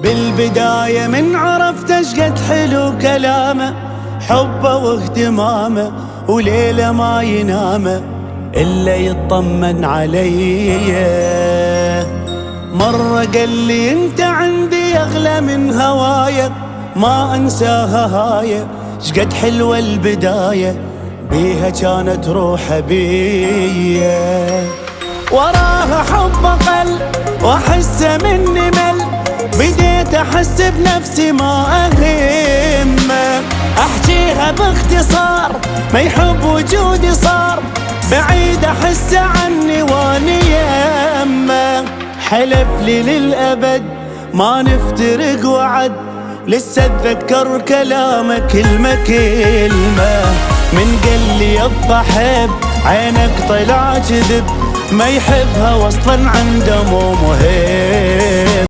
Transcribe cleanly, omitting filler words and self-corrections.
بالبداية من عرفت اشقد حلو كلامه، حبه واهتمامه وليلة ما ينامه إلا يطمن علي. مرة قال لي انت عندي اغلى من هوايا، ما انساها هاي شقد حلوة البداية، بيها كانت روحه بيا. وراها حب قل واحسه مني مل، بديت احس بنفسي ما اهمه، احكيها باختصار ما يحب وجودي صار بعيد احسه عني واني يمه. حلف لي للابد ما نفترق وعد، لسه اتذكر كلامه كلمه كلمه، من قال لي يبا حب عينك طلع كذب، ما يحبها واصلا عنده مو مهم.